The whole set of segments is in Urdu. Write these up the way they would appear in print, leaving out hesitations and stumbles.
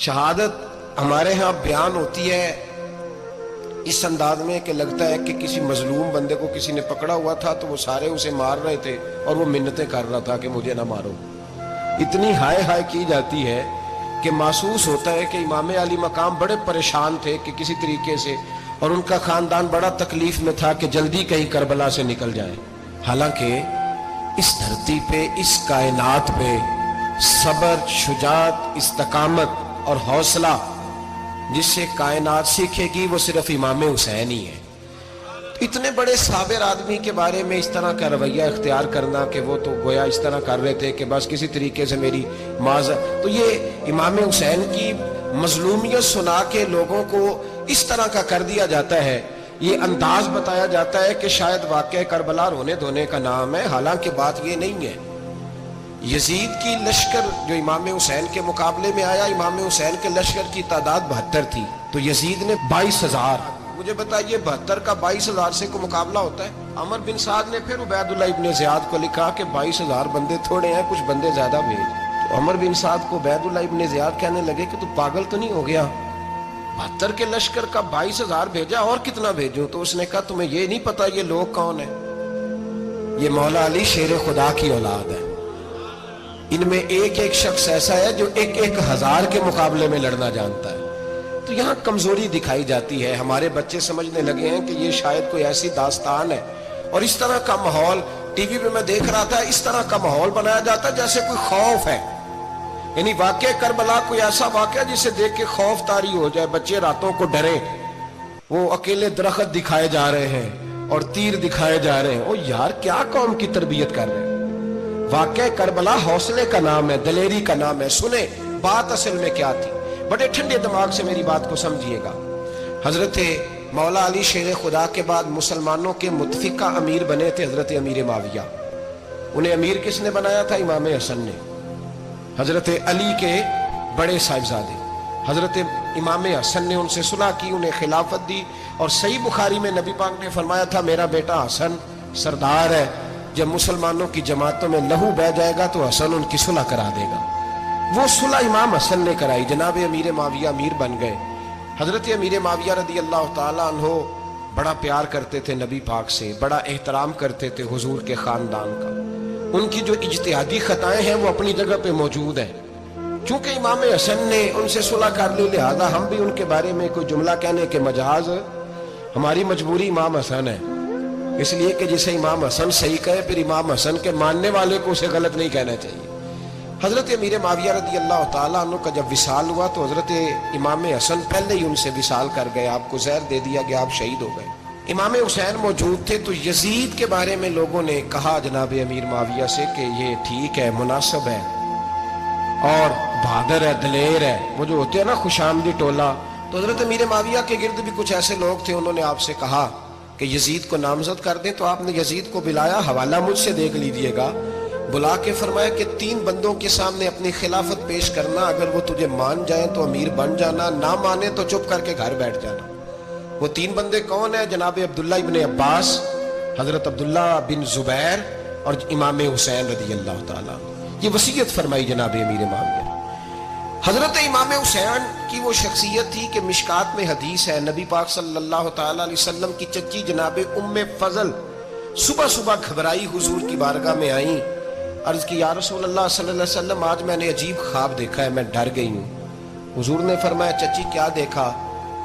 شہادت ہمارے ہاں بیان ہوتی ہے اس انداز میں کہ لگتا ہے کہ کسی مظلوم بندے کو کسی نے پکڑا ہوا تھا تو وہ سارے اسے مار رہے تھے اور وہ منتیں کر رہا تھا کہ مجھے نہ مارو. اتنی ہائے ہائے کی جاتی ہے کہ محسوس ہوتا ہے کہ امام علی مقام بڑے پریشان تھے کہ کسی طریقے سے، اور ان کا خاندان بڑا تکلیف میں تھا کہ جلدی کہیں کربلا سے نکل جائے. حالانکہ اس دھرتی پہ، اس کائنات پہ صبر، شجاعت، استقامت اور حوصلہ جس سے کائنات سیکھے گی وہ صرف امام حسین ہی ہے. اتنے بڑے صابر آدمی کے بارے میں اس طرح کا رویہ اختیار کرنا کہ وہ تو گویا اس طرح کر رہے تھے کہ بس کسی طریقے سے میری تو یہ امام حسین کی مظلومیت سنا کے لوگوں کو اس طرح کا کر دیا جاتا ہے. یہ انداز بتایا جاتا ہے کہ شاید واقعہ کربلا رونے دھونے کا نام ہے، حالانکہ بات یہ نہیں ہے. یزید کی لشکر جو امام حسین کے مقابلے میں آیا، امام حسین کے لشکر کی تعداد 72 تھی تو یزید نے 22,000. مجھے بتائیے 72 کا 22,000 سے کو مقابلہ ہوتا ہے؟ عمر بن سعد نے پھر عبید اللہ ابن زیاد کو لکھا کہ 22,000 بندے تھوڑے ہیں، کچھ بندے زیادہ بھیج. تو عمر بن سعد کو عبید اللہ ابن زیاد کہنے لگے کہ تو پاگل تو نہیں ہو گیا، 72 کے لشکر کا 22,000 بھیجا، اور کتنا بھیجوں؟ تو اس نے کہا تمہیں یہ نہیں پتا یہ لوگ کون ہیں؟ یہ مولا علی شیر خدا کی اولاد ہے. ان میں ایک ایک شخص ایسا ہے جو 1,000 کے مقابلے میں لڑنا جانتا ہے. تو یہاں کمزوری دکھائی جاتی ہے. ہمارے بچے سمجھنے لگے ہیں کہ یہ شاید کوئی ایسی داستان ہے، اور اس طرح کا ماحول ٹی وی پہ میں دیکھ رہا تھا، اس طرح کا ماحول بنایا جاتا ہے جیسے کوئی خوف ہے. یعنی واقعہ کربلا کوئی ایسا واقعہ جسے دیکھ کے خوف طاری ہو جائے، بچے راتوں کو ڈرے. وہ اکیلے درخت دکھائے جا رہے ہیں اور تیر دکھائے جا رہے ہیں. او یار، کیا قوم کی تربیت کر رہے ہیں؟ واقعہ کربلا حوصلے کا نام ہے، دلیری کا نام ہے. سنیں بات اصل میں کیا تھی، بڑے ٹھنڈے دماغ سے میری بات کو سمجھیے گا. حضرت مولا علی شیر خدا کے بعد مسلمانوں کے متفقہ امیر بنے تھے حضرت امیر معاویہ. انہیں امیر کس نے بنایا تھا؟ امام حسن نے، حضرت علی کے بڑے صاحبزادے. حضرت امام حسن نے ان سے صلح کی، انہیں خلافت دی، اور صحیح بخاری میں نبی پاک نے فرمایا تھا میرا بیٹا حسن سردار ہے، جب مسلمانوں کی جماعتوں میں لہو بہ جائے گا تو حسن ان کی صلح کرا دے گا. وہ صلح امام حسن نے کرائی، جناب امیر معاویہ امیر بن گئے. حضرت امیر معاویہ رضی اللہ تعالیٰ عنہ بڑا پیار کرتے تھے نبی پاک سے، بڑا احترام کرتے تھے حضور کے خاندان کا. ان کی جو اجتہادی خطائیں ہیں وہ اپنی جگہ پہ موجود ہیں. چونکہ امام حسن نے ان سے صلح کر لی، لہذا ہم بھی ان کے بارے میں کوئی جملہ کہنے کے مجاز، ہماری مجبوری امام حسن ہے. اس لیے کہ جسے امام حسن صحیح کہے پھر امام حسن کے ماننے والے کو اسے غلط نہیں کہنا چاہیے. حضرت امیر معاویہ رضی اللہ تعالیٰ عنہ کا جب وصال ہوا تو حضرت امام حسن پہلے ہی ان سے وصال کر گئے، آپ کو زہر دے دیا گیا، آپ شہید ہو گئے. امام حسین موجود تھے. تو یزید کے بارے میں لوگوں نے کہا جناب امیر معاویہ سے کہ یہ ٹھیک ہے، مناسب ہے، اور بہادر ہے، دلیر ہے، وہ جو ہوتے ہیں نا خوش آمدید ٹولہ. تو حضرت امیر معاویہ کے گرد بھی کچھ ایسے لوگ تھے، انہوں نے آپ سے کہا کہ یزید کو نامزد کر دیں. تو آپ نے یزید کو بلایا، حوالہ مجھ سے دیکھ لیجئے گا. بلا کے فرمایا کہ 3 بندوں کے سامنے اپنی خلافت پیش کرنا، اگر وہ تجھے مان جائیں تو امیر بن جانا، نہ مانے تو چپ کر کے گھر بیٹھ جانا. وہ 3 بندے کون ہیں؟ جناب عبداللہ ابن عباس، حضرت عبداللہ بن زبیر، اور امام حسین رضی اللہ تعالیٰ. یہ وصیت فرمائی جناب امیر معاویہ. حضرت امام حسین کی وہ شخصیت تھی کہ مشکات میں حدیث ہے، نبی پاک صلی اللہ تعالیٰ علیہ وسلم کی چچی جناب ام فضل صبح صبح گھبرائی حضور کی بارگاہ میں آئیں، عرض کی یا رسول اللہ صلی اللہ علیہ وسلم آج میں نے عجیب خواب دیکھا ہے، میں ڈر گئی ہوں. حضور نے فرمایا چچی کیا دیکھا؟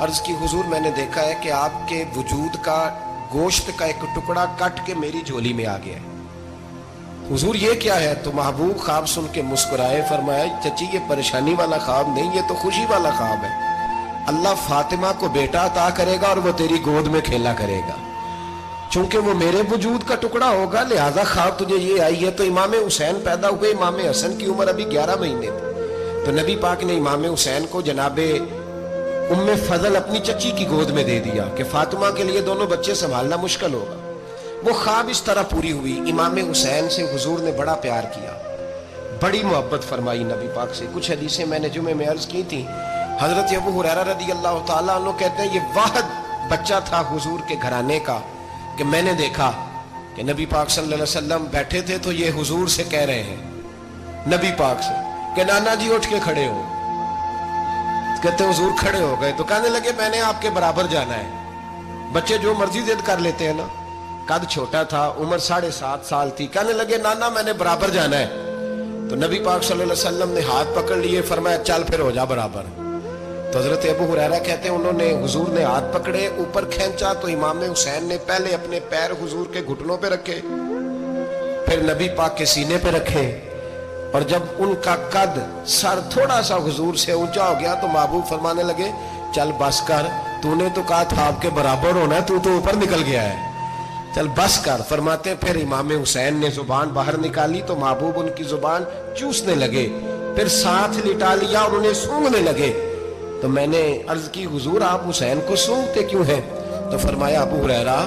عرض کی حضور میں نے دیکھا ہے کہ آپ کے وجود کا گوشت کا ایک ٹکڑا کٹ کے میری جھولی میں آ گیا ہے. حضور یہ کیا ہے؟ تو محبوب خواب سن کے مسکرائے، فرمایا چچی یہ پریشانی والا خواب نہیں، یہ تو خوشی والا خواب ہے. اللہ فاطمہ کو بیٹا عطا کرے گا اور وہ تیری گود میں کھیلا کرے گا. چونکہ وہ میرے وجود کا ٹکڑا ہوگا لہذا خواب تجھے یہ آئی ہے. تو امام حسین پیدا ہوئے، امام حسن کی عمر ابھی 11 مہینے تھی. تو نبی پاک نے امام حسین کو جناب ام فضل اپنی چچی کی گود میں دے دیا کہ فاطمہ کے لیے دونوں بچے سنبھالنا مشکل ہوگا. وہ خواب اس طرح پوری ہوئی. امام حسین سے حضور نے بڑا پیار کیا، بڑی محبت فرمائی نبی پاک سے. کچھ حدیثیں میں نے جمعے میں عرض کی تھیں. حضرت ابو ہریرہ رضی اللہ تعالیٰ عنہ کہتے ہیں یہ واحد بچہ تھا حضور کے گھرانے کا کہ میں نے دیکھا کہ نبی پاک صلی اللہ علیہ وسلم بیٹھے تھے تو یہ حضور سے کہہ رہے ہیں، نبی پاک سے، کہ نانا جی اٹھ کے کھڑے ہو. کہتے ہیں حضور کھڑے ہو گئے تو کہنے لگے میں نے آپ کے برابر جانا ہے. بچے جو مرضی ضد کر لیتے ہیں نا. قد چھوٹا تھا, عمر 7.5 سال تھی. کہنے لگے نانا میں نے برابر جانا ہے. تو نبی پاک صلی اللہ علیہ وسلم نے ہاتھ پکڑ لیے, فرمایا چل پھر ہو جا برابر. تو حضرت ابو ہریرہ کہتے ہیں انہوں نے حضور نے ہاتھ پکڑے, اوپر کھینچا تو امام حسین نے پہلے اپنے پیر حضور کے گھٹنوں پہ رکھے, پھر نبی پاک کے سینے پہ رکھے, اور جب ان کا قد سر تھوڑا سا حضور سے اونچا ہو گیا تو محبوب فرمانے لگے چل بس کر, تو نے تو کہا تھا آپ کے برابر ہونا, تو اوپر نکل گیا ہے, چل بس کر. فرماتے ہیں پھر امام حسین نے زبان باہر نکالی تو محبوب ان کی زبان چوسنے لگے, پھر ساتھ لٹا لیا اور انہیں سونگھنے لگے. تو میں نے عرض کی حضور آپ حسین کو سونگتے کیوں ہیں؟ تو فرمایا ابو ہریرہ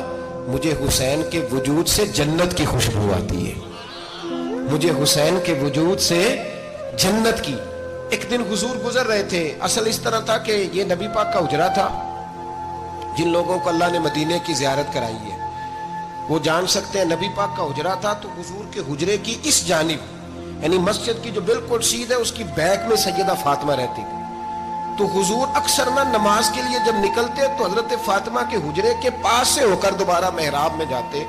مجھے حسین کے وجود سے جنت کی خوشبو آتی ہے, مجھے حسین کے وجود سے جنت کی. ایک دن حضور گزر رہے تھے, اصل اس طرح تھا کہ یہ نبی پاک کا حجرہ تھا. جن لوگوں کو اللہ نے مدینے کی زیارت کرائی ہے وہ جان سکتے ہیں نبی پاک کا حجرہ تھا. تو حضور کے حجرے کی اس جانب یعنی مسجد کی جو بالکل سیدھ ہے اس کی بیک میں سیدہ فاطمہ رہتی. تو حضور اکثر نہ نماز کے لیے جب نکلتے تو حضرت فاطمہ کے حجرے کے پاس سے ہو کر دوبارہ محراب میں جاتے.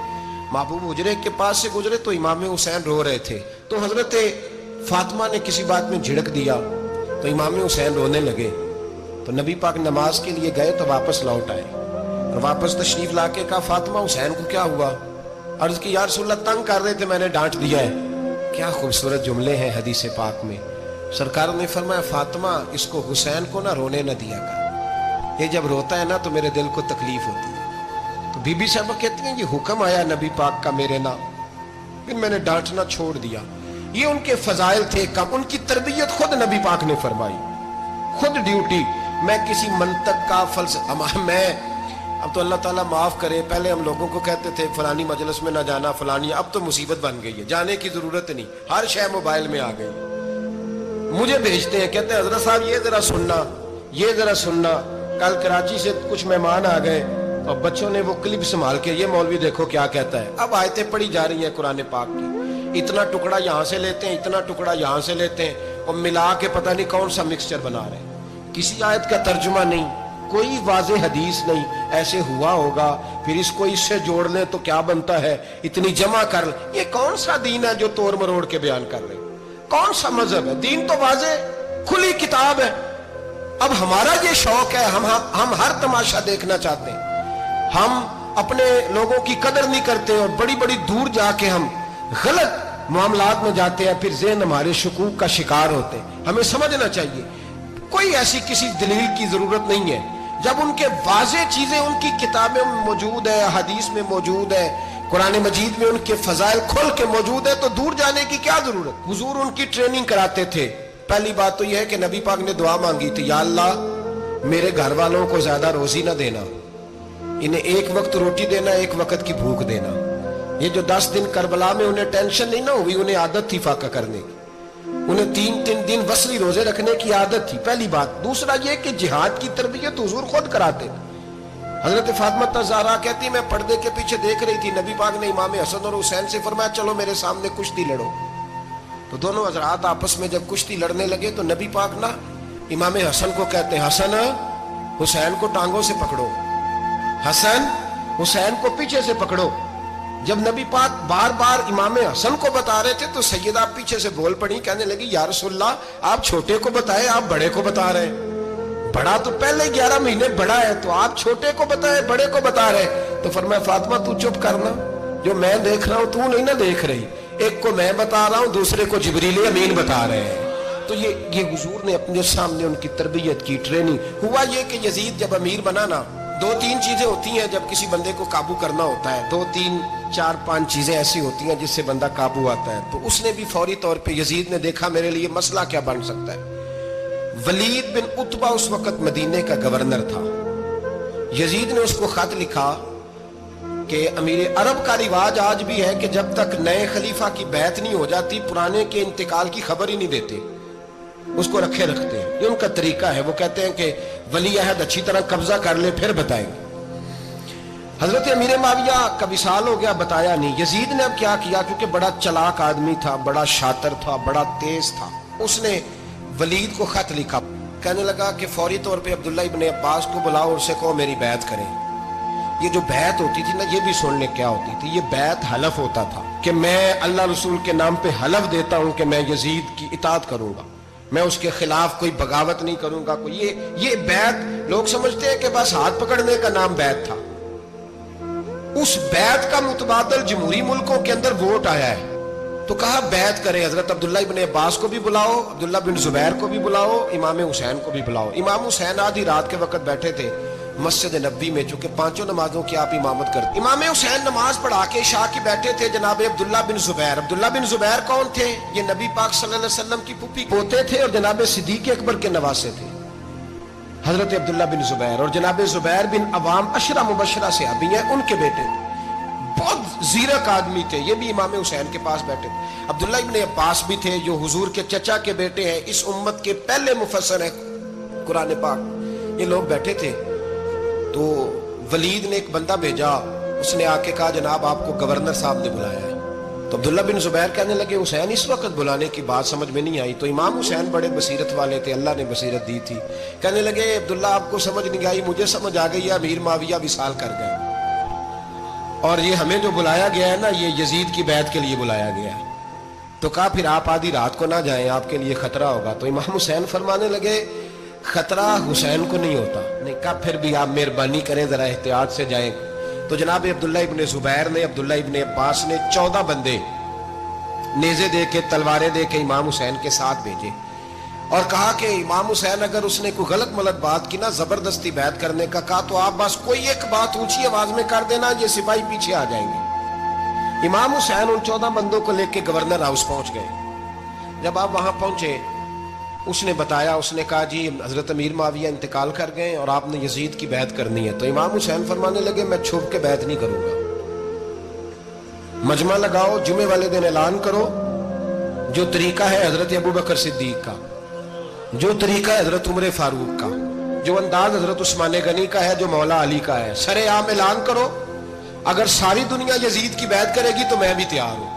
محبوب حجرے کے پاس سے گزرے تو امام حسین رو رہے تھے, تو حضرت فاطمہ نے کسی بات میں جھڑک دیا تو امام حسین رونے لگے. تو نبی پاک نماز کے لیے گئے تو واپس لوٹ آئے, اور واپس تشریف لا کے کہا فاطمہ حسین کو کیا ہوا؟ عرض کی یا رسول اللہ تنگ کر رہے تھے, میں نے ڈانٹ دیا ہے. کیا خوبصورت جملے ہیں حدیث پاک میں. سرکار نے فرمایا فاطمہ اس کو حسین کو نہ رونے نہ دیا کر, یہ جب روتا ہے نا تو میرے دل کو تکلیف ہوتی ہے. تو بی بی صاحبہ کہتی ہیں یہ حکم آیا نبی پاک کا میرے نا, پھر میں نے ڈانٹنا چھوڑ دیا. یہ ان کے فضائل تھے کم, ان کی تربیت خود نبی پاک نے فرمائی, خود ڈیوٹی. میں کسی منطق کا فلسفہ میں اب تو اللہ تعالیٰ معاف کرے, پہلے ہم لوگوں کو کہتے تھے فلانی مجلس میں نہ جانا فلانی, اب تو مصیبت بن گئی ہے, جانے کی ضرورت نہیں, ہر شے موبائل میں آ گئی. مجھے بھیجتے ہیں کہتے ہیں حضرت صاحب یہ ذرا سننا, یہ ذرا سننا. کل کراچی سے کچھ مہمان آ گئے اور بچوں نے وہ کلپ سنبھال کے یہ مولوی دیکھو کیا کہتا ہے. اب آیتیں پڑھی جا رہی ہیں قرآن پاک کی, اتنا ٹکڑا یہاں سے لیتے ہیں, اتنا ٹکڑا یہاں سے لیتے ہیں, اور ملا کے پتہ نہیں کون سا مکسچر بنا رہے ہیں. کسی آیت کا ترجمہ نہیں, کوئی واضح حدیث نہیں. ایسے ہوا ہوگا پھر اس کو اس سے جوڑ لیں تو کیا بنتا ہے, اتنی جمع کر لیں. یہ کون سا دین ہے جو توڑ مروڑ کے بیان کر رہے ہیں؟ کون سا مذہب ہے؟ دین تو واضح کھلی کتاب ہے. اب ہمارا یہ شوق ہے, ہم ہر تماشا دیکھنا چاہتے ہیں, ہم اپنے لوگوں کی قدر نہیں کرتے اور بڑی بڑی دور جا کے ہم غلط معاملات میں جاتے ہیں, پھر ذہن ہمارے شکوک کا شکار ہوتے ہیں. ہمیں سمجھنا چاہیے کوئی ایسی کسی دلیل کی ضرورت نہیں ہے. جب ان کے واضح چیزیں ان کی کتابیں میں موجود ہے, حدیث میں موجود ہے, قرآن مجید میں ان کے فضائل کھل کے موجود ہے, تو دور جانے کی کیا ضرورت. حضور ان کی ٹریننگ کراتے تھے. پہلی بات تو یہ ہے کہ نبی پاک نے دعا مانگی تھی, یا اللہ میرے گھر والوں کو زیادہ روزی نہ دینا, انہیں ایک وقت روٹی دینا, ایک وقت کی بھوک دینا. یہ جو 10 دن کربلا میں انہیں ٹینشن نہیں نہ ہوئی, انہیں عادت تھی فاقہ کرنے کی, انہیں 3 دن وصلی روزے رکھنے کی عادت تھی. پہلی بات. دوسرا یہ کہ جہاد کی تربیت حضور خود کراتے تھے. حضرت فاطمہ زہرا کہتی میں پردے کے پیچھے دیکھ رہی تھی, نبی پاک نے امام حسن اور حسین سے فرمایا چلو میرے سامنے کشتی لڑو. تو دونوں حضرات آپس میں جب کشتی لڑنے لگے تو نبی پاک نا امام حسن کو کہتے ہیں حسن حسین کو ٹانگوں سے پکڑو, حسن حسین کو پیچھے سے پکڑو. جب نبی پاک بار بار امام حسن کو بتا رہے تھے تو سیدہ پیچھے سے بول پڑی, کہنے لگی یا رسول اللہ آپ چھوٹے کو بتائے, آپ بڑے کو بتا رہے ہیں. بڑا تو پہلے 11 مہینے بڑا ہے, تو آپ چھوٹے کو بتائے بڑے کو بتا رہے. تو فرمایا فاطمہ تو چپ کرنا, جو میں دیکھ رہا ہوں تو نہیں نہ دیکھ رہی, ایک کو میں بتا رہا ہوں دوسرے کو جبریل امین بتا رہے ہیں. تو یہ حضور نے اپنے سامنے ان کی تربیت کی, ٹریننگ. ہوا یہ کہ یزید جب امیر بنا نا, 2-3 چیزیں ہوتی ہیں جب کسی بندے کو قابو کرنا ہوتا ہے, 2-3-4-5 چیزیں ایسی ہوتی ہیں جس سے بندہ قابو آتا ہے. تو اس نے بھی فوری طور پہ یزید نے دیکھا میرے لیے مسئلہ کیا بن سکتا ہے. ولید بن عتبہ اس وقت مدینے کا گورنر تھا. یزید نے اس کو خط لکھا کہ امیر عرب کا رواج آج بھی ہے کہ جب تک نئے خلیفہ کی بیعت نہیں ہو جاتی پرانے کے انتقال کی خبر ہی نہیں دیتے, اس کو رکھے رکھتے ہیں. یہ ان کا طریقہ ہے. وہ کہتے ہیں کہ ولی عہد اچھی طرح قبضہ کر لے پھر بتائیں گے. حضرت امیر معاویہ کا وصال ہو گیا, بتایا نہیں. یزید نے اب کیا کیا, کیونکہ بڑا چلاک آدمی تھا, بڑا شاطر تھا, بڑا تیز تھا, اس نے ولید کو خط لکھا. کہنے لگا کہ فوری طور پہ عبداللہ ابن عباس کو بلاؤ اور اسے کہو میری بیعت کریں. یہ جو بیعت ہوتی تھی نا، یہ بھی سن لے کیا ہوتی تھی. یہ بیعت حلف ہوتا تھا کہ میں اللہ رسول کے نام پہ حلف دیتا ہوں کہ میں یزید کی اطاعت کروں گا، میں اس کے خلاف کوئی بغاوت نہیں کروں گا. کوئی یہ بیعت لوگ سمجھتے ہیں کہ بس ہاتھ پکڑنے کا نام بیعت تھا. اس بیعت کا متبادل جمہوری ملکوں کے اندر ووٹ آیا ہے. تو کہا بیعت کرے. حضرت عبداللہ ابن عباس کو بھی بلاؤ، عبداللہ بن زبیر کو بھی بلاؤ، امام حسین کو بھی بلاؤ. امام حسین آدھی رات کے وقت بیٹھے تھے مسجد نبوی میں، چونکہ پانچوں نمازوں کی آپ امامت کرتے. امام حسین نماز پڑھا کے عشاء کی بیٹھے تھے. جناب عبداللہ بن زبیر، عبداللہ بن زبیر کون تھے؟ یہ نبی پاک صلی اللہ علیہ وسلم کی پھوپھی پوتے تھے اور جناب صدیق اکبر کے نواسے تھے. حضرت عبداللہ بن زبیر اور جناب زبیر بن عوام عشرہ مبشرہ صحابی ہیں، ان کے بیٹے تھے. بہت زیرک آدمی تھے. یہ بھی امام حسین کے پاس بیٹھے تھے. عبداللہ ابن عباس بھی تھے جو حضور کے چچا کے بیٹے ہیں، اس امت کے پہلے مفسر ہیں قرآن پاک. یہ لوگ بیٹھے تھے. تو ولید نے ایک بندہ بھیجا، اس نے آ کے کہا جناب آپ کو گورنر صاحب نے بلایا ہے. تو عبداللہ بن زبیر کہنے لگے حسین اس وقت بلانے کی بات سمجھ میں نہیں آئی. تو امام حسین بڑے بصیرت والے تھے، اللہ نے بصیرت دی تھی. کہنے لگے عبداللہ آپ کو سمجھ نہیں آئی، مجھے سمجھ آ گئی ہے، امیر معاویہ وصال کر گئے اور یہ ہمیں جو بلایا گیا ہے نا، یہ یزید کی بیعت کے لیے بلایا گیا ہے. تو کہا پھر آپ آدھی رات کو نہ جائیں، آپ کے لیے خطرہ ہوگا. تو امام حسین فرمانے لگے خطرہ حسین کو نہیں ہوتا. نہیں کہا پھر بھی آپ مہربانی کریں ذرا احتیاط سے جائیں. تو جناب عبداللہ ابن زبیر نے، عبداللہ ابن عباس نے 14 بندے نیزے دے کے، تلواریں دے کے امام حسین کے ساتھ بھیجے اور کہا کہ امام حسین اگر اس نے کوئی غلط ملت بات کی نا، زبردستی بیعت کرنے کا کہا، تو آپ بس کوئی ایک بات اونچی آواز میں کر دینا، یہ سپاہی پیچھے آ جائیں گے. امام حسین ان 14 بندوں کو لے کے گورنر ہاؤس پہنچ گئے. جب آپ وہاں پہنچے اس نے بتایا، اس نے کہا جی حضرت امیر معاویہ انتقال کر گئے اور آپ نے یزید کی بیعت کرنی ہے. تو امام حسین فرمانے لگے میں چھپ کے بیعت نہیں کروں گا. مجمع لگاؤ، جمعے والے دن اعلان کرو. جو طریقہ ہے حضرت ابو بکر صدیق کا، جو طریقہ ہے حضرت عمر فاروق کا، جو انداز حضرت عثمان غنی کا ہے، جو مولا علی کا ہے، سر عام اعلان کرو. اگر ساری دنیا یزید کی بیعت کرے گی تو میں بھی تیار ہوں.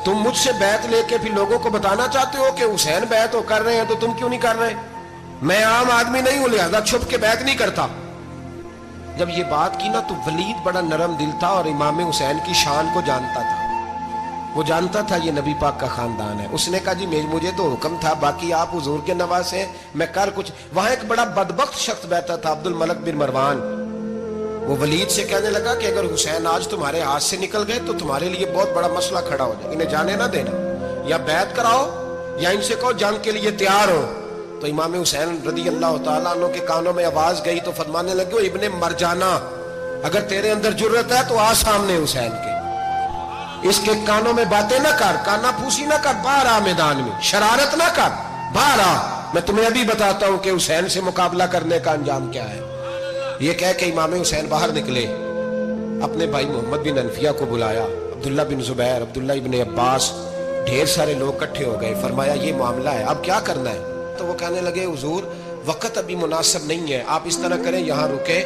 تم مجھ سے بیعت لے کے پھر لوگوں کو بتانا چاہتے ہو کہ حسین بیعت کر رہے ہیں تو تم کیوں نہیں کر رہے؟ میں عام آدمی نہیں ہوں، لہذا چھپ کے بیعت نہیں کرتا. جب یہ بات کی نا تو ولید بڑا نرم دل تھا اور امام حسین کی شان کو جانتا تھا. وہ جانتا تھا یہ نبی پاک کا خاندان ہے. اس نے کہا جی مجھے تو حکم تھا، باقی آپ حضور کے نواز ہیں، میں کر کچھ. وہاں ایک بڑا بدبخت شخص بیٹھا تھا، عبد الملک بن مروان. وہ ولید سے کہنے لگا کہ اگر حسین آج تمہارے ہاتھ سے نکل گئے تو تمہارے لیے بہت بڑا مسئلہ کھڑا ہو جائے. انہیں جانے نہ دینا، یا بیعت کراؤ یا ان سے کہو جنگ کے لیے تیار ہو. تو امام حسین رضی اللہ تعالیٰ عنہ کے کانوں میں آواز گئی تو فرمانے لگے ابن مرجانہ، اگر تیرے اندر جرت ہے تو آ سامنے حسین کے، اس کے کانوں میں باتیں نہ کر، کانا پھوسی نہ کر، باہر آ میدان میں، شرارت نہ کر، باہر آ. میں تمہیں ابھی بتاتا ہوں کہ حسین سے مقابلہ کرنے کا انجام کیا ہے. یہ کہہ کہ امام حسین باہر نکلے، اپنے بھائی محمد بن انفیہ کو بلایا، عبداللہ بن زبیر، عبداللہ ابن عباس، ڈھیر سارے لوگ اکٹھے ہو گئے. فرمایا یہ معاملہ ہے، اب کیا کرنا ہے؟ تو وہ کہنے لگے حضور وقت ابھی مناسب نہیں ہے، آپ اس طرح کریں یہاں رکے،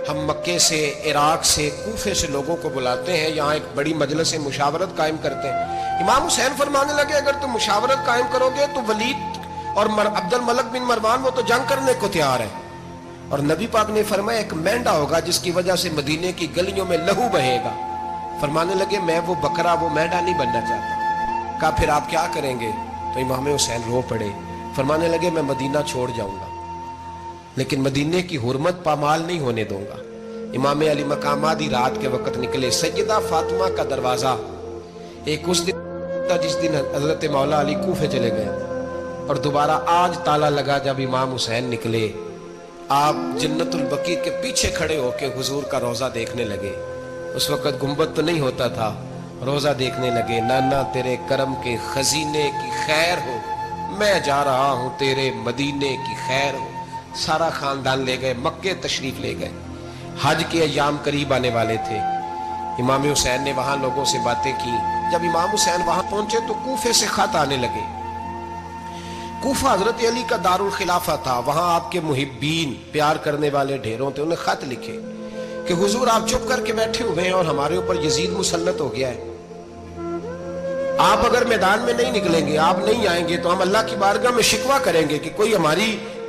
ہم مکے سے، عراق سے، کوفے سے لوگوں کو بلاتے ہیں، یہاں ایک بڑی مجلس مشاورت قائم کرتے ہیں. امام حسین فرمانے لگے اگر تم مشاورت قائم کرو گے تو ولید اور عبد الملک بن مروان وہ تو جنگ کرنے کو تیار ہے، اور نبی پاک نے فرمایا ایک مینڈا ہوگا جس کی وجہ سے مدینے کی گلیوں میں لہو بہے گا. فرمانے لگے میں وہ بکرا، وہ مینڈا نہیں بننا چاہتا. کہا پھر آپ کیا کریں گے؟ تو امام حسین رو پڑے. فرمانے لگے میں مدینہ چھوڑ جاؤں گا لیکن مدینے کی حرمت پامال نہیں ہونے دوں گا. امام علی مقام آدھی رات کے وقت نکلے. سیدہ فاطمہ کا دروازہ ایک اس دن تھا جس دن حضرت مولا علی کوفے چلے گئے اور دوبارہ آج تالا لگا جب امام حسین نکلے. آپ جنت البقیع کے پیچھے کھڑے ہو کے حضور کا روضہ دیکھنے لگے. اس وقت گنبد تو نہیں ہوتا تھا. روضہ دیکھنے لگے. نانا تیرے کرم کے خزینے کی خیر ہو، میں جا رہا ہوں تیرے مدینے کی خیر ہو. سارا خاندان لے گئے، مکے تشریف لے گئے. حج کے ایام قریب آنے والے تھے. امام حسین نے وہاں لوگوں سے باتیں کی. جب امام حسین وہاں پہنچے تو کوفے سے خط آنے لگے. کوفہ حضرت علی کا دارالخلافہ تھا. وہاں آپ کے محبین، پیار کرنے والے ڈھیروں تھے. انہیں خط لکھے کہ حضور آپ چپ کر کے بیٹھے ہوئے ہیں اور ہمارے اوپر یزید مسلط ہو گیا ہے. آپ اگر میدان میں نہیں نکلیں گے، آپ نہیں آئیں گے تو ہم اللہ کی بارگاہ میں شکوہ کریں گے کہ کوئی ہماری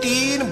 3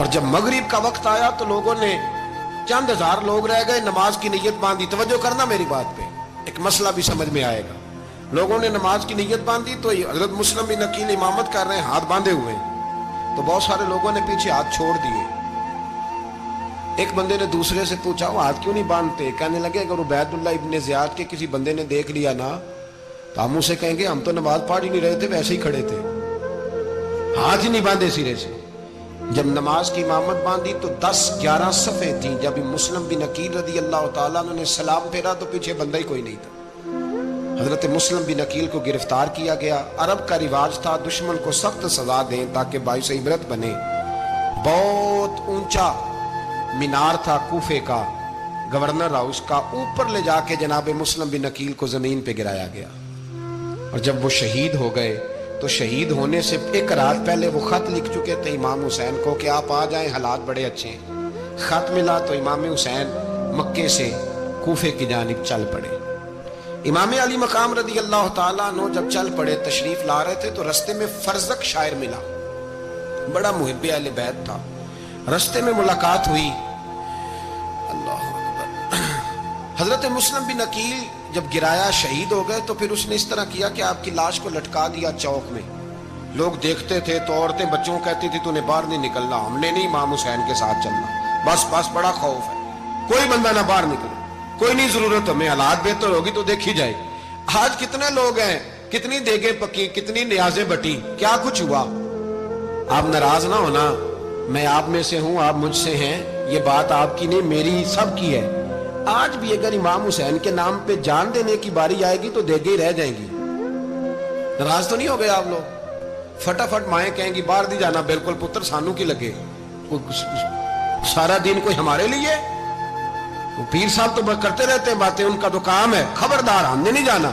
اور جب مغرب کا وقت آیا تو لوگوں نے چند ہزار لوگ رہ گئے, نماز کی نیت باندھی. توجہ کرنا میری بات پہ, ایک مسئلہ بھی سمجھ میں آئے گا. لوگوں نے نماز کی نیت باندھی تو حضرت مسلم بن عقیل امامت کر رہے ہیں, ہاتھ باندھے ہوئے, تو بہت سارے لوگوں نے پیچھے ہاتھ چھوڑ دیے. ایک بندے نے دوسرے سے پوچھا وہ ہاتھ کیوں نہیں باندھتے؟ کہنے لگے اگر عبید اللہ ابن زیاد کے کسی بندے نے دیکھ لیا نا تو ہم اسے کہیں گے ہم تو نماز پڑھ ہی نہیں رہے تھے, ویسے ہی کھڑے تھے, ہاتھ ہی نہیں باندھے سرے سے. جب نماز کی امامت باندھی تو 10-11 صفیں تھیں. جب مسلم بن عقیل رضی اللہ تعالیٰ عنہ نے سلام پھیرا تو پیچھے بندہ ہی کوئی نہیں تھا. حضرت مسلم بن عقیل کو گرفتار کیا گیا. عرب کا رواج تھا دشمن کو سخت سزا دیں تاکہ باعث عبرت بنے. بہت اونچا مینار تھا کوفے کا, گورنر ہاؤس کا, اوپر لے جا کے جناب مسلم بن عقیل کو زمین پہ گرایا گیا. اور جب وہ شہید ہو گئے تو شہید ہونے سے ایک رات پہلے وہ خط لکھ چکے تھے امام حسین کو کہ آپ آ جائیں, حالات بڑے اچھے ہیں. خط ملا تو امام حسین مکے سے کوفے کی جانب چل پڑے. امام علی مقام رضی اللہ تعالیٰ عنہ جب چل پڑے, تشریف لا رہے تھے تو رستے میں فرزق شاعر ملا, بڑا محب اہل بیت تھا. رستے میں ملاقات ہوئی. اللہ اکبر. حضرت مسلم بن عقیل جب گرایا شہید ہو گئے تو پھر اس نے اس طرح کیا کہ آپ کی لاش کو لٹکا دیا چوک میں. لوگ دیکھتے تھے تو عورتیں بچوں کہتی تھی تو نے باہر نہیں نکلنا, ہم نے نہیں امام حسین کے ساتھ چلنا, بس بڑا خوف ہے, کوئی بندہ نہ باہر نکلے, کوئی نہیں ضرورت, ہمیں حالات بہتر ہوگی تو دیکھی جائے. آج کتنے لوگ ہیں, کتنی دیگیں پکی, کتنی نیازیں بٹی, کیا کچھ ہوا. آپ ناراض نہ ہونا, میں آپ میں سے ہوں, آپ مجھ سے ہیں, یہ بات آپ کی نہیں میری سب کی ہے. آج بھی اگر امام حسین کے نام پہ جان دینے کی باری آئے گی تو دیگیں رہ جائیں گی. ناراض تو نہیں ہو گئے آپ لوگ؟ فٹافٹ مائیں کہیں گی باہر دی جانا, بالکل پتر سانو کی لگے, سارا دن کوئی ہمارے لیے. پیر صاحب تو کرتے رہتے ہیں باتیں, ان کا تو کام ہے. خبردار, ہم نے نہیں جانا.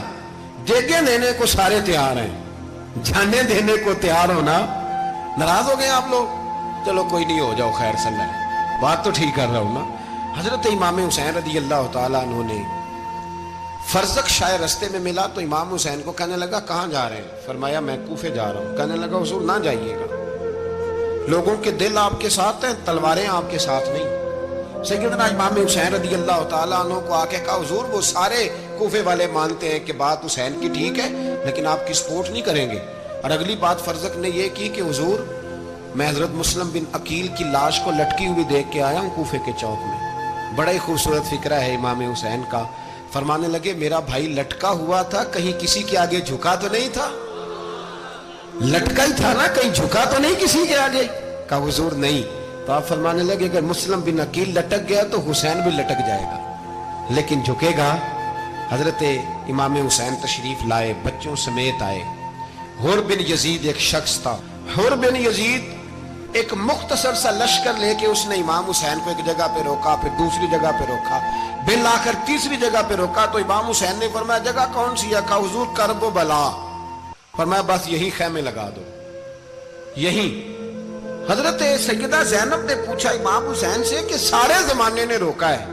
دیگیں دینے کو سارے تیار ہیں, جانے دینے کو تیار ہونا. ناراض ہو گئے آپ لوگ؟ چلو کوئی نہیں, ہو جاؤ, خیر صلی اللہ, بات تو ٹھیک کر رہا ہوں نا. حضرت امام حسین رضی اللہ تعالیٰ عنہ نے فرزق شاعر رستے میں ملا تو امام حسین کو کہنے لگا کہاں جا رہے ہیں؟ فرمایا میں کوفے جا رہا ہوں. کہنے لگا حضور نہ جائیے گا, لوگوں کے دل آپ کے ساتھ ہیں, تلواریں آپ کے ساتھ نہیں. سیدنا امام حسین رضی اللہ تعالیٰ عنہ کو آ کے کہا حضور وہ سارے کوفے والے مانتے ہیں کہ بات حسین کی ٹھیک ہے لیکن آپ کی سپورٹ نہیں کریں گے. اور اگلی بات فرزق نے یہ کی کہ حضور میں حضرت مسلم بن عقیل کی لاش کو لٹکی ہوئی دیکھ کے آیا ہوں کوفے کے چوک میں. بڑا ہی خوبصورت فکرہ ہے امام حسین کا. فرمانے لگے میرا بھائی لٹکا ہوا تھا, کہیں کسی کے آگے جھکا تو نہیں تھا؟ لٹکا ہی تھا نا, کہیں جھکا تو نہیں کسی کے آگے؟ کہا حضور نہیں. تو آپ فرمانے لگے اگر مسلم بن عقیل لٹک گیا تو حسین بھی لٹک جائے گا, لیکن جھکے گا. حضرت امام حسین تشریف لائے, بچوں سمیت آئے. حر بن یزید ایک شخص تھا. حر بن یزید ایک مختصر سا لشکر لے کے اس نے امام حسین کو ایک جگہ پہ روکا, پھر دوسری جگہ پہ روکا, بالآخر تیسری جگہ پہ روکا. تو امام حسین نے فرمایا جگہ کون سی ہے؟ کہا حضور کرب و بلا. فرمایا بس یہی خیمے لگا دو, یہی. حضرت سیدہ زینب نے پوچھا امام حسین سے کہ سارے زمانے نے روکا ہے,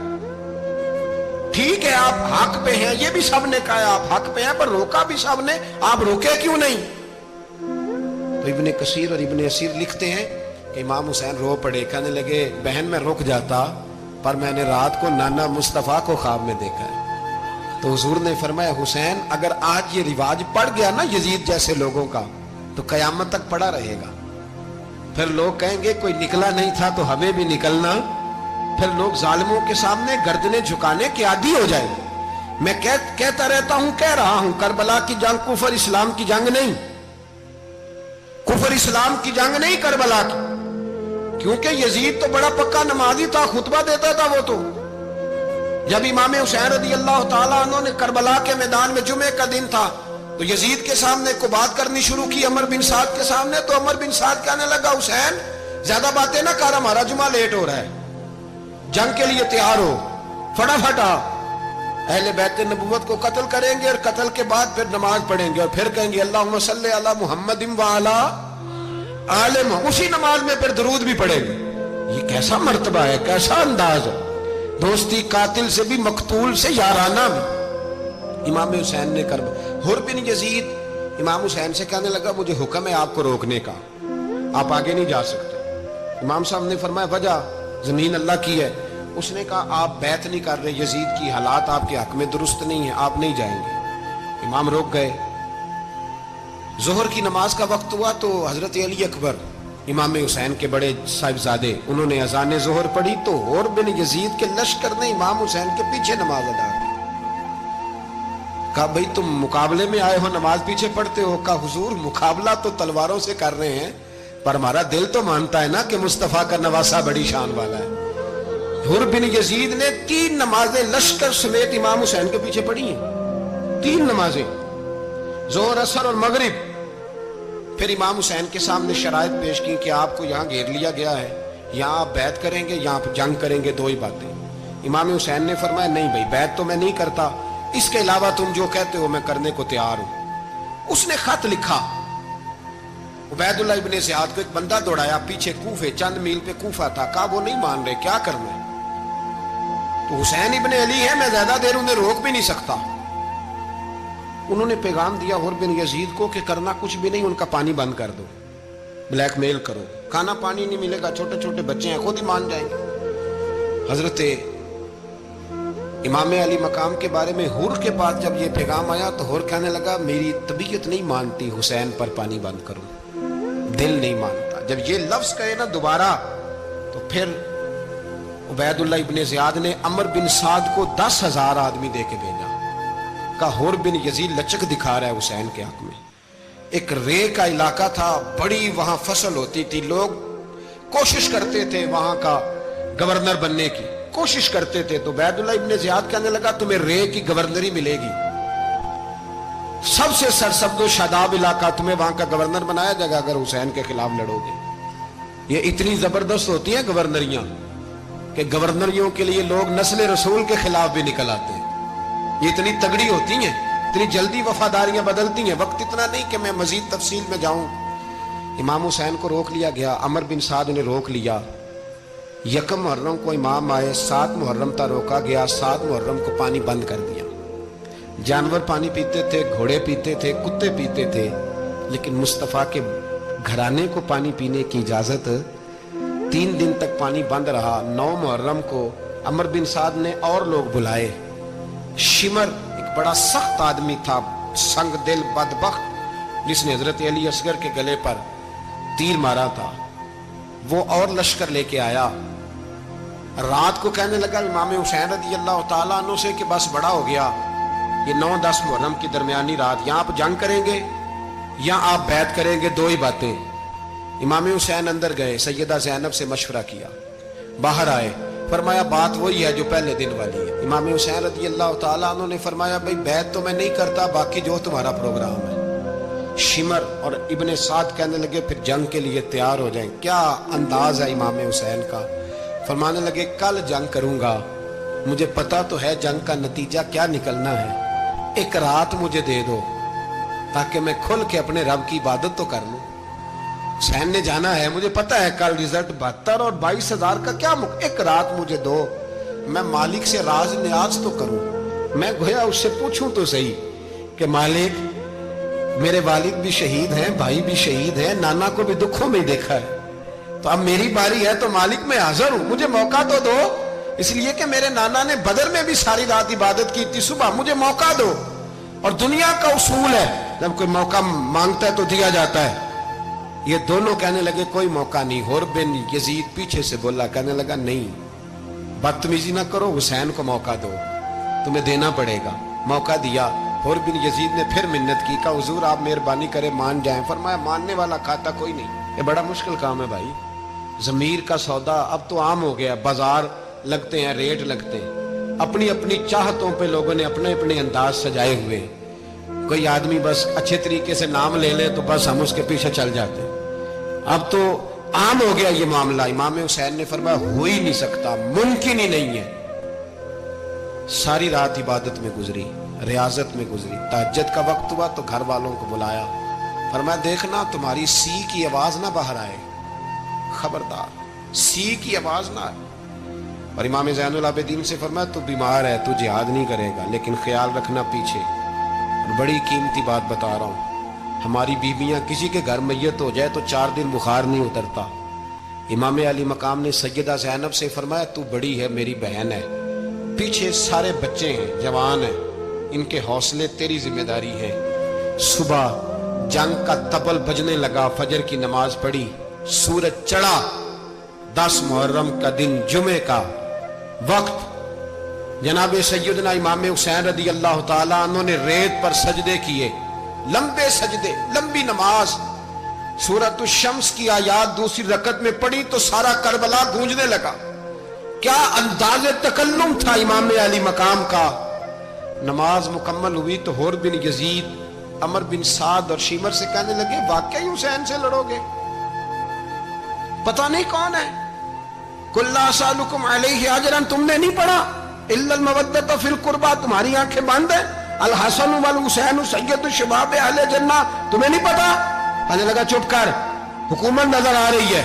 ٹھیک ہے آپ حق پہ ہیں, یہ بھی سب نے کہا آپ حق پہ ہیں, پر روکا بھی سب نے, آپ روکے کیوں نہیں؟ تو ابن کثیر اور ابن اسیر لکھتے ہیں کہ امام حسین رو پڑے. کہنے لگے بہن میں رک جاتا پر میں نے رات کو نانا مصطفیٰ کو خواب میں دیکھا ہے. تو حضور نے فرمایا حسین اگر آج یہ رواج پڑ گیا نا یزید جیسے لوگوں کا تو قیامت تک پڑا رہے گا. پھر لوگ کہیں گے کوئی نکلا نہیں تھا تو ہمیں بھی نکلنا. پھر لوگ ظالموں کے سامنے گردنیں جھکانے کے عادی ہو جائیں. میں کہتا رہتا ہوں, کہہ رہا ہوں, کربلا کی جنگ کفر اسلام کی جنگ نہیں, کفر اسلام کی جنگ نہیں کربلا کی. کیونکہ یزید تو بڑا پکا نمازی تھا, خطبہ دیتا تھا وہ تو. جب امام حسین رضی اللہ تعالیٰ عنہ نے کربلا کے میدان میں جمعے کا دن تھا تو یزید کے سامنے کو بات کرنی شروع کی عمر بن سعد کے سامنے. تو عمر بن سعد کہنے لگا حسین زیادہ باتیں نہ کر, ہمارا جمعہ لیٹ ہو رہا ہے, جنگ کے لیے تیار ہو, فٹافٹ آ. اہل بیت نبوت کو قتل کریں گے اور قتل کے بعد پھر نماز پڑھیں گے اور پھر کہیں گے اللہم صلی علی محمد وعلی آل محمد, اسی نماز میں پھر درود بھی پڑھیں گے. یہ کیسا مرتبہ ہے, کیسا انداز ہے, دوستی قاتل سے بھی مقتول سے یارانہ بھی. امام حسین نے حر بن یزید امام حسین سے کہنے لگا مجھے حکم ہے آپ کو روکنے کا, آپ آگے نہیں جا سکتے. امام صاحب نے فرمایا وجہ زمین اللہ کی ہے. اس نے کہا آپ بیعت نہیں کر رہے, یزید کی حالات آپ کے حق میں درست نہیں ہیں, آپ نہیں جائیں گے. امام روک گئے. ظہر کی نماز کا وقت ہوا تو حضرت علی اکبر امام حسین کے بڑے صاحبزادے, انہوں نے اذان ظہر پڑھی تو حور بن یزید کے لشکر نے امام حسین کے پیچھے نماز ادا کی. کہا بھئی تم مقابلے میں آئے ہو, نماز پیچھے پڑھتے ہو؟ کہا حضور مقابلہ تو تلواروں سے کر رہے ہیں, پر ہمارا دل تو مانتا ہے نا کہ مصطفیٰ کا نواسہ بڑی شان والا ہے. حور بن یزید نے 3 نمازیں لشکر سمیت امام حسین کے پیچھے پڑھی ہیں. 3 نمازیں, ظہر اثر اور مغرب. پھر امام حسین کے سامنے شرائط پیش کی کہ آپ کو یہاں گھیر لیا گیا ہے, یہاں آپ بیعت کریں گے, یہاں آپ جنگ کریں گے, 2 ہی باتیں. امام حسین نے فرمایا نہیں بھائی, بیعت تو میں نہیں کرتا, اس کے علاوہ تم جو کہتے ہو میں کرنے کو تیار ہوں. اس نے خط لکھا. عبید اللہ ابن زیاد کو ایک بندہ دوڑایا پیچھے کوفے, چند میل پہ کوفہ تھا. کہا وہ نہیں مان رہے, کیا کرنا ہے؟ تو حسین ابن علی ہے, میں زیادہ دیر انہیں روک بھی نہیں سکتا. انہوں نے پیغام دیا حور بن یزید کو کہ کرنا کچھ بھی نہیں, ان کا پانی بند کر دو, بلیک میل کرو, کھانا پانی نہیں ملے گا, چھوٹے چھوٹے بچے ہیں, خود ہی مان جائیں گے. حضرت امام علی مقام کے بارے میں حور کے پاس جب یہ پیغام آیا تو حور کہنے لگا میری طبیعت نہیں مانتی حسین پر پانی بند کروں, دل نہیں مانتا. جب یہ لفظ کہے نا دوبارہ تو پھر عبید اللہ ابن زیاد نے عمر بن سعد کو 10,000 آدمی دے کے بھیجا. کہا حور بن یزید لچک دکھا رہا ہے حسین کے حق میں. ایک رے کا علاقہ تھا, بڑی وہاں فصل ہوتی تھی, لوگ کوشش کرتے تھے وہاں کا گورنر بننے کی, کوشش کرتے تھے. تو عبید اللہ ابن زیاد کہنے لگا تمہیں رے کی گورنری ملے گی, سب سے سرسبز و شاداب علاقہ, تمہیں وہاں کا گورنر بنایا جائے گا اگر حسین کے خلاف لڑو گے. یہ اتنی زبردست ہوتی ہیں گورنریاں کہ گورنریوں کے لیے لوگ نسل رسول کے خلاف بھی نکل آتے ہیں. یہ اتنی تگڑی ہوتی ہیں, اتنی جلدی وفاداریاں بدلتی ہیں. وقت اتنا نہیں کہ میں مزید تفصیل میں جاؤں. امام حسین کو روک لیا گیا, عمر بن سعد نے روک لیا. 1 محرم کو امام آئے, 7 محرم تا روکا گیا, 7 محرم کو پانی بند کر دیا. جانور پانی پیتے تھے, گھوڑے پیتے تھے, کتے پیتے تھے, لیکن مصطفیٰ کے گھرانے کو پانی پینے کی اجازت. 3 دن تک پانی بند رہا. 9 محرم کو عمر بن سعد نے اور لوگ بلائے. شمر ایک بڑا سخت آدمی تھا, سنگ دل بدبخت, جس نے حضرت علی اصغر کے گلے پر تیر مارا تھا, وہ اور لشکر لے کے آیا. رات کو کہنے لگا امام حسین رضی اللہ تعالیٰ عنہ سے کہ بس بڑا ہو گیا, یہ 9-10 محرم کی درمیانی رات, یہاں آپ جنگ کریں گے یا آپ بیعت کریں گے, 2 ہی باتیں. امام حسین اندر گئے, سیدہ زینب سے مشورہ کیا, باہر آئے, فرمایا بات وہی ہے جو پہلے دن والی ہے. امام حسین رضی اللہ تعالیٰ عنہ نے فرمایا بھئی بیعت تو میں نہیں کرتا, باقی جو تمہارا پروگرام ہے. شمر اور ابن سعد کہنے لگے پھر جنگ کے لیے تیار ہو جائیں. کیا انداز ہے امام حسین کا. فرمانے لگے کل جنگ کروں گا, مجھے پتا تو ہے جنگ کا نتیجہ کیا نکلنا ہے, 1 رات مجھے دے دو تاکہ میں کھل کے اپنے رب کی عبادت تو کر لوں. حسین نے جانا ہے, مجھے پتا ہے کل رزلٹ 72 اور 22,000 کا کیا 1 رات مجھے دو, میں مالک سے راز نیاز تو کروں. میں گویا اس سے پوچھوں تو صحیح کہ مالک میرے والد بھی شہید ہیں, بھائی بھی شہید ہیں, نانا کو بھی دکھوں میں دیکھا ہے, تو اب میری باری ہے تو مالک میں حاضر ہوں, مجھے موقع تو دو. اس لیے کہ میرے نانا نے بدر میں بھی ساری رات عبادت کی تھی, صبح مجھے موقع دو. اور دنیا کا اصول ہے جب کوئی موقع مانگتا ہے تو دیا جاتا ہے. یہ دونوں کہنے لگے کوئی موقع نہیں. حور بن یزید پیچھے سے بولا, کہنے لگا نہیں بدتمیزی نہ کرو, حسین کو موقع دو, تمہیں دینا پڑے گا. موقع دیا. حور بن یزید نے پھر منت کی, کہا حضور آپ مہربانی کرے مان جائیں. فرمایا ماننے والا کھاتا کوئی نہیں. یہ بڑا مشکل کام ہے بھائی. ضمیر کا سودا اب تو عام ہو گیا, بازار لگتے ہیں, ریٹ لگتے ہیں, اپنی اپنی چاہتوں پہ لوگوں نے اپنے اپنے انداز سجائے ہوئے. کوئی آدمی بس اچھے طریقے سے نام لے لے تو بس ہم اس کے پیچھے چل جاتے ہیں. اب تو عام ہو گیا یہ معاملہ. امام حسین نے فرمایا ہو ہی نہیں سکتا, ممکن ہی نہیں ہے. ساری رات عبادت میں گزری, ریاضت میں گزری. تہجد کا وقت ہوا تو گھر والوں کو بلایا, فرمایا دیکھنا تمہاری سی کی آواز نہ باہر آئے, خبردار سی کی آواز نہ آئے. اور امام زین العابدین سے فرمایا تو بیمار ہے, تو جہاد نہیں کرے گا, لیکن خیال رکھنا پیچھے. اور بڑی قیمتی بات بتا رہا ہوں, ہماری بیویاں کسی کے گھر میت ہو جائے تو 4 دن بخار نہیں اترتا, امام علی مقام نے سیدہ زینب سے فرمایا تو بڑی ہے میری بہن ہے، پیچھے سارے بچے ہیں جوان ہیں، ان کے حوصلے تیری ذمہ داری ہے۔ صبح جنگ کا طبل بجنے لگا، فجر کی نماز پڑھی، سورج چڑھا، 10 محرم کا دن جمعے کا وقت، جناب سیدنا امام حسین رضی اللہ تعالیٰ عنہ نے ریت پر سجدے کیے، لمبے سجدے، لمبی نماز، سورۃ الشمس کی آیات دوسری رکعت میں پڑھی تو سارا کربلا گونجنے لگا۔ کیا انداز تکلم تھا امام علی مقام کا۔ نماز مکمل ہوئی تو حور بن یزید، عمر بن سعد اور شیمر سے کہنے لگے واقعی حسین سے لڑو گے؟ پتہ نہیں کون ہے۔ قل لا اسألکم علیہ اجرا، تم نے نہیں پڑھا؟ الا المودۃ فی القربى، تمہاری آنکھیں بند ہیں۔ الحسن والحسین سید الشباب اہل جنہ، تمہیں نہیں پتا؟ کہنے لگا چپ کر، حکومت نظر آ رہی ہے۔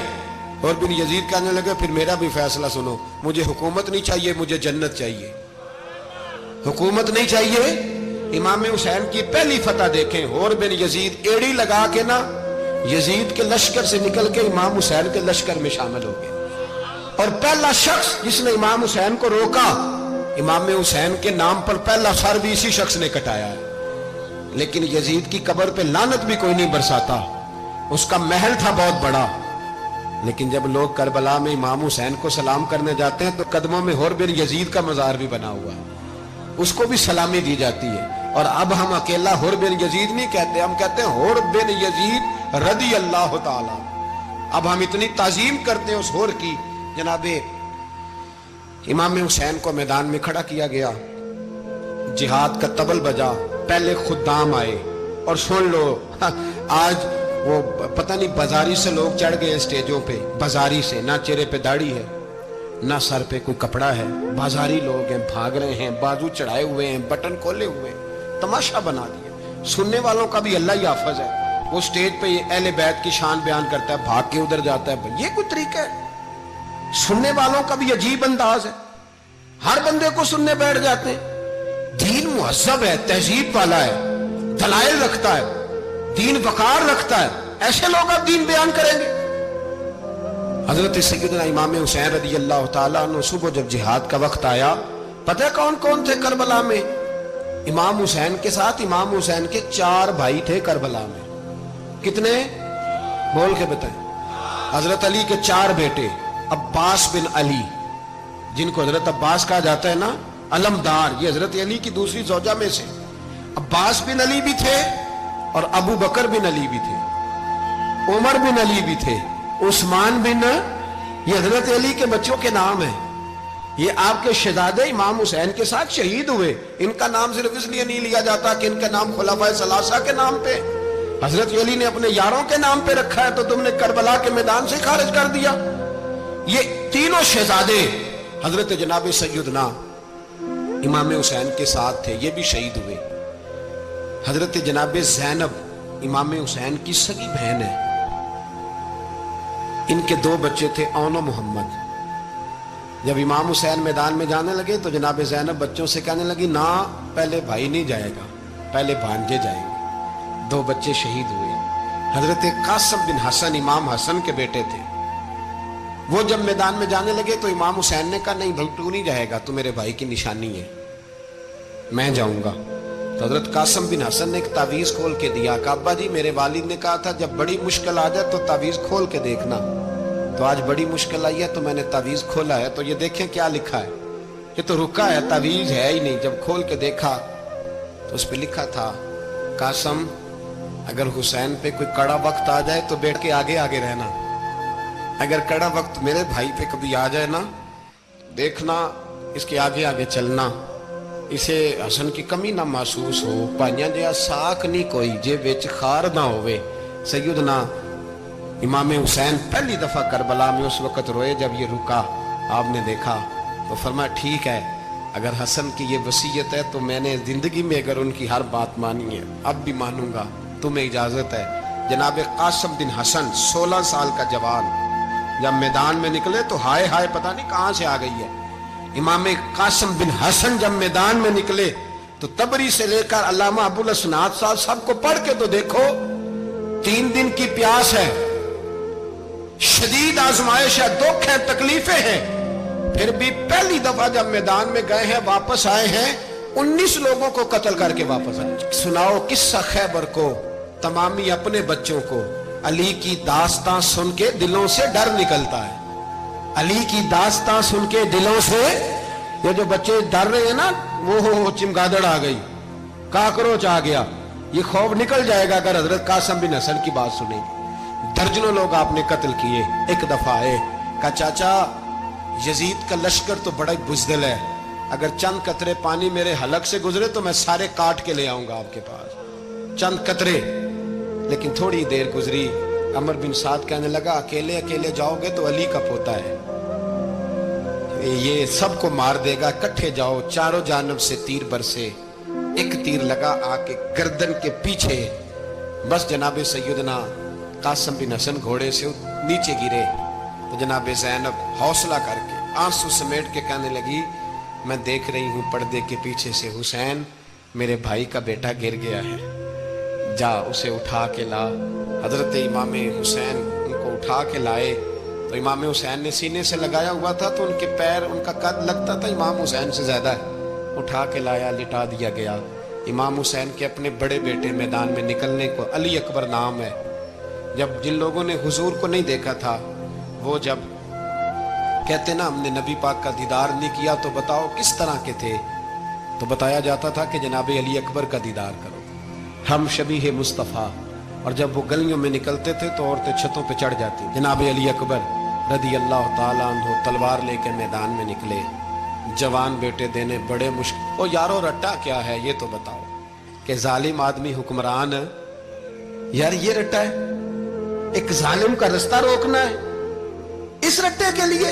اور بن یزید کہنے لگے پھر میرا بھی فیصلہ سنو، مجھے حکومت نہیں چاہیے، مجھے جنت چاہیے۔ حکومت نہیں چاہیے۔ امام حسین کی پہلی فتح دیکھیں، اور بن یزید ایڑی لگا کے نا یزید کے لشکر سے نکل کے امام حسین کے لشکر میں شامل ہو گئے، اور پہلا شخص جس نے امام حسین کو روکا، امام حسین کے نام پر پہلا سر بھی اسی شخص نے کٹایا ہے۔ لیکن یزید کی قبر پہ لعنت بھی کوئی نہیں برساتا، اس کا محل تھا بہت بڑا، لیکن جب لوگ کربلا میں امام حسین کو سلام کرنے جاتے ہیں تو قدموں میں حور بن یزید کا مزار بھی بنا ہوا ہے، اس کو بھی سلامی دی جاتی ہے۔ اور اب ہم اکیلا حور بن یزید نہیں کہتے، ہم کہتے ہیں حور بن یزید رضی اللہ تعالی۔ اب ہم اتنی تعظیم کرتے ہیں اس حور کی۔ جناب امام حسین کو میدان میں کھڑا کیا گیا، جہاد کا طبل بجا، پہلے خدام آئے، اور سن لو آج وہ پتہ نہیں بازاری سے لوگ چڑھ گئے اسٹیجوں پہ، بازاری سے، نہ چہرے پہ داڑھی ہے نہ سر پہ کوئی کپڑا ہے، بازاری لوگ ہیں، بھاگ رہے ہیں، بازو چڑھائے ہوئے ہیں، بٹن کھولے ہوئے ہیں، تماشا بنا دیا۔ سننے والوں کا بھی اللہ ہی حافظ ہے، وہ اسٹیج پہ اہل بیت کی شان بیان کرتا ہے، بھاگ کے ادھر جاتا ہے، یہ کوئی طریقہ ہے؟ سننے والوں کا بھی عجیب انداز ہے، ہر بندے کو سننے بیٹھ جاتے ہیں۔ دین مہذب ہے، تہذیب والا ہے، دلائل رکھتا ہے، دین وقار رکھتا ہے، ایسے لوگ اب دین بیان کریں گے؟ حضرت سیدنا امام حسین رضی اللہ تعالیٰ عنہ صبح جب جہاد کا وقت آیا، پتہ کون کون تھے کربلا میں؟ امام حسین کے ساتھ امام حسین کے 4 بھائی تھے کربلا میں۔ کتنے؟ بول کے بتائیں۔ حضرت علی کے 4 بیٹے، عباس بن علی، جن کو حضرت عباس کہا جاتا ہے نا، علمدار، یہ حضرت علی کی دوسری زوجہ میں سے عباس بن علی بھی تھے، اور ابو بکر بن علی بھی تھے، عمر بن علی بھی تھے، عثمان بن، یہ حضرت علی کے بچوں کے نام ہیں۔ یہ آپ کے شہزادے امام حسین کے ساتھ شہید ہوئے، ان کا نام صرف اس لیے نہیں لیا جاتا کہ ان کا نام خلفائے ثلاثہ کے نام پہ، حضرت علی نے اپنے یاروں کے نام پہ رکھا ہے، تو تم نے کربلا کے میدان سے خارج کر دیا۔ یہ تینوں شہزادے حضرت جناب سیدنا امام حسین کے ساتھ تھے، یہ بھی شہید ہوئے۔ حضرت جناب زینب امام حسین کی سگی بہن ہے، ان کے 2 بچے تھے، اون و محمد۔ جب امام حسین میدان میں جانے لگے تو جناب زینب بچوں سے کہنے لگی نہ، پہلے بھائی نہیں جائے گا، پہلے بھانجے جائیں گے۔ 2 بچے شہید ہوئے۔ حضرت قاسم بن حسن امام حسن کے بیٹے تھے، وہ جب میدان میں جانے لگے تو امام حسین نے کہا نہیں بھائی تو نہیں جائے گا، تو میرے بھائی کی نشانی ہے، میں جاؤں گا۔ تو حضرت قاسم بن حسن نے ایک تعویذ کھول کے دیا کہ ابا جی میرے والد نے کہا تھا جب بڑی مشکل آ جائے تو تعویذ کھول کے دیکھنا، تو آج بڑی مشکل آئی ہے تو میں نے تعویذ کھولا ہے، تو یہ دیکھیں کیا لکھا ہے، یہ تو رکا ہے، تعویذ ہے ہی نہیں۔ جب کھول کے دیکھا تو اس پہ لکھا تھا قاسم اگر حسین پہ کوئی کڑا وقت آ جائے تو بیٹھ کے آگے آگے رہنا، اگر کڑا وقت میرے بھائی پہ کبھی آ جائے نا، دیکھنا اس کے آگے آگے چلنا، اسے حسن کی کمی نہ محسوس ہو، پائیاں جہاں ساکھ نہیں کوئی جے وچ خار نہ ہوئے۔ سیدنا امام حسین پہلی دفعہ کربلا میں اس وقت روئے جب یہ رکا، آپ نے دیکھا تو فرمایا ٹھیک ہے، اگر حسن کی یہ وصیت ہے تو میں نے زندگی میں اگر ان کی ہر بات مانی ہے اب بھی مانوں گا، تمہیں اجازت ہے۔ جناب قاسم بن حسن 16 سال کا جوان جب میدان میں نکلے تو ہائے ہائے پتہ نہیں کہاں سے آ گئی ہے۔ امام قاسم بن حسن جب میدان میں نکلے تو تبری سے لے کر علامہ ابو الاسناد صاحب سب کو پڑھ کے تو دیکھو، 3 دن کی پیاس ہے، شدید آزمائش ہے، دکھ ہے، تکلیفیں ہیں، پھر بھی پہلی دفعہ جب میدان میں گئے ہیں واپس آئے ہیں 19 لوگوں کو قتل کر کے واپس آئے. سناؤ قصہ خیبر کو، تمامی اپنے بچوں کو. علی کی داستان سن کے دلوں سے ڈر نکلتا ہے. علی کی داستان سن کے دلوں سے، یہ جو بچے ڈر رہے ہیں نا، وہ چمگادڑ آ گئی، کاکروچ آ گیا، یہ خوف نکل جائے گا اگر حضرت قاسم بن حسن کی بات سنیں گے. درجنوں لوگ آپ نے قتل کیے. ایک دفعہ آئے، کہا چاچا یزید کا لشکر تو بڑا بزدل ہے، اگر چند قطرے پانی میرے حلق سے گزرے تو میں سارے کاٹ کے لے آؤں گا آپ کے پاس، چند قطرے. لیکن تھوڑی دیر گزری، عمر بن سعد کہنے لگا اکیلے اکیلے جاؤ گے تو علی کا پوتا ہے، یہ سب کو مار دے گا، کٹھے جاؤ. چاروں جانب سے تیر برسے، ایک تیر لگا آ کے گردن کے پیچھے، بس جناب سیدنا قاسم بن حسن گھوڑے سے نیچے گرے. تو جناب زینب حوصلہ کر کے آنسو سمیٹ کے کہنے لگی میں دیکھ رہی ہوں پردے کے پیچھے سے حسین میرے بھائی کا بیٹا گر گیا ہے، جا اسے اٹھا کے لا. حضرت امام حسین ان کو اٹھا کے لائے. تو امام حسین نے سینے سے لگایا ہوا تھا تو ان کے پیر، ان کا قد لگتا تھا امام حسین سے زیادہ ہے. اٹھا کے لایا، لٹا دیا گیا. امام حسین کے اپنے بڑے بیٹے میدان میں نکلنے کو، علی اکبر نام ہے، جب جن لوگوں نے حضور کو نہیں دیکھا تھا، وہ جب کہتے نا ہم نے نبی پاک کا دیدار نہیں کیا تو بتاؤ کس طرح کے تھے، تو بتایا جاتا تھا کہ جناب علی اکبر کا دیدار کرو، ہم شبیہ مصطفیٰ. اور جب وہ گلیوں میں نکلتے تھے تو عورتیں چھتوں پہ چڑھ جاتی. جناب علی اکبر رضی اللہ تعالیٰ عنہ تلوار لے کے میدان میں نکلے، جوان بیٹے دینے بڑے مشکل. او یارو رٹا کیا ہے یہ تو بتاؤ، کہ ظالم آدمی حکمران، یار یہ رٹا ہے، ایک ظالم کا رستہ روکنا ہے، اس رٹے کے لیے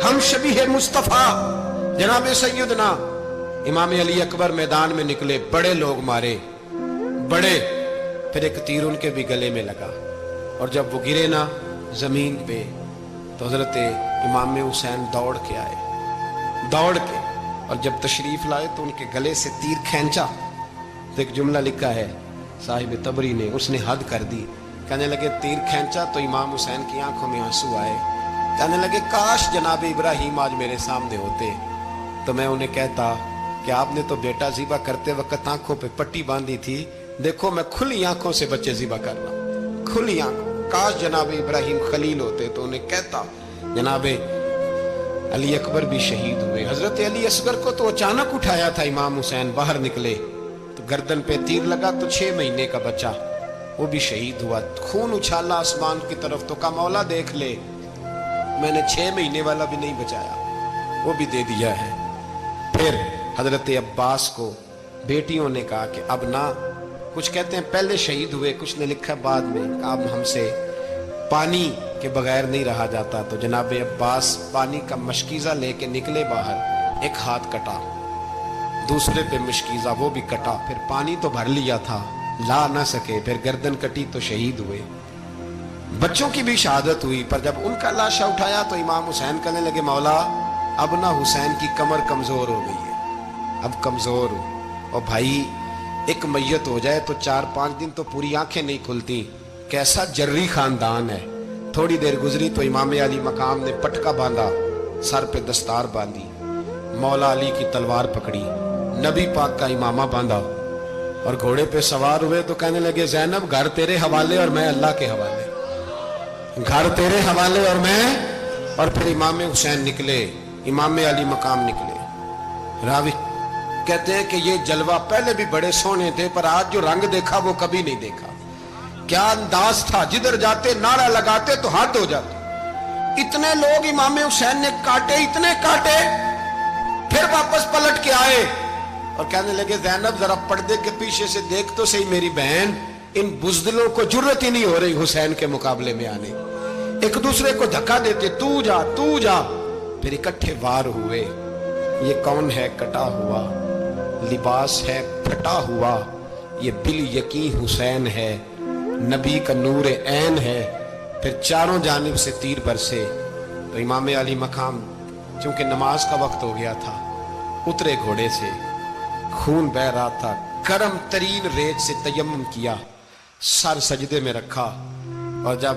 ہم شبیہ مصطفیٰ. جناب سیدنا امام علی اکبر میدان میں نکلے، بڑے لوگ مارے، بڑے. پھر ایک تیر ان کے بھی گلے میں لگا، اور جب وہ گرے نا زمین پہ تو حضرت امام حسین دوڑ کے آئے، دوڑ کے، اور جب تشریف لائے تو ان کے گلے سے تیر کھینچا. تو ایک جملہ لکھا ہے صاحب تبری نے، اس نے حد کر دی. کہنے لگے تیر کھینچا تو امام حسین کی آنکھوں میں آنسو آئے. کہنے لگے کاش جناب ابراہیم آج میرے سامنے ہوتے تو میں انہیں کہتا کہ آپ نے تو بیٹا ذبح کرتے وقت آنکھوں پہ پٹی باندھی تھی، دیکھو میں کھلی آنکھوں سے بچے ذبح کرنا، کھلی آنکھوں. کاش جناب ابراہیم خلیل ہوتے تو انہیں کہتا. جناب علی اکبر بھی شہید ہوئے. حضرت علی اصغر کو تو اچانک اٹھایا تھا امام حسین، باہر نکلے تو گردن پہ تیر لگا تو 6 مہینے کا بچہ وہ بھی شہید ہوا. خون اچھالا آسمان کی طرف تو کہا مولا دیکھ لے، میں نے 6 مہینے والا بھی نہیں بچایا، وہ بھی دے دیا ہے. پھر حضرت عباس کو بیٹیوں نے کہا کہ اب نہ، کچھ کہتے ہیں پہلے شہید ہوئے، کچھ نے لکھا بعد میں، اب ہم سے پانی کے بغیر نہیں رہا جاتا. تو جناب عباس پانی کا مشکیزہ لے کے نکلے باہر، ایک ہاتھ کٹا، دوسرے پہ مشکیزہ وہ بھی کٹا. پھر پانی تو بھر لیا تھا، لا نہ سکے، پھر گردن کٹی تو شہید ہوئے. بچوں کی بھی شہادت ہوئی. پر جب ان کا لاشا اٹھایا تو امام حسین کہنے لگے مولا اب نہ حسین کی کمر کمزور ہو گئی ہے، اب کمزور ہو. اور بھائی ایک میت ہو جائے تو 4-5 دن تو پوری آنکھیں نہیں کھلتی. کیسا جری خاندان ہے. تھوڑی دیر گزری تو امام علی مقام نے پٹکا باندھا، سر پہ دستار باندھی، مولا علی کی تلوار پکڑی، نبی پاک کا امامہ باندھا اور گھوڑے پہ سوار ہوئے. تو کہنے لگے زینب گھر تیرے حوالے اور میں اللہ کے حوالے، گھر تیرے حوالے اور میں. اور پھر امام حسین نکلے، امام علی مقام نکلے. راوی کہتے ہیں کہ یہ جلوہ پہلے بھی بڑے سونے تھے پر آج جو رنگ دیکھا وہ کبھی نہیں دیکھا. کیا انداز تھا، جدھر جاتے نعرہ لگاتے تو حد ہو جاتے. اتنے لوگ امام حسین نے کاٹے، اتنے کاٹے، پھر واپس پلٹ کے آئے اور کہنے لگے زینب ذرا پردے کے پیچھے سے دیکھ تو صحیح میری بہن، ان بزدلوں کو جرت ہی نہیں ہو رہی حسین کے مقابلے میں آنے. ایک دوسرے کو دھکا دیتے، تو جا تو جا. پھر اکٹھے وار ہوئے. یہ کون ہے کٹا ہوا، لباس ہے پھٹا ہوا، یہ بال یقین حسین ہے، نبی کا نور عین ہے. پھر چاروں جانب سے تیر برسے. تو امام علی مقام چونکہ نماز کا وقت ہو گیا تھا، اترے گھوڑے سے، خون بہ رہا تھا، گرم ترین ریت سے تیمم کیا، سر سجدے میں رکھا. اور جب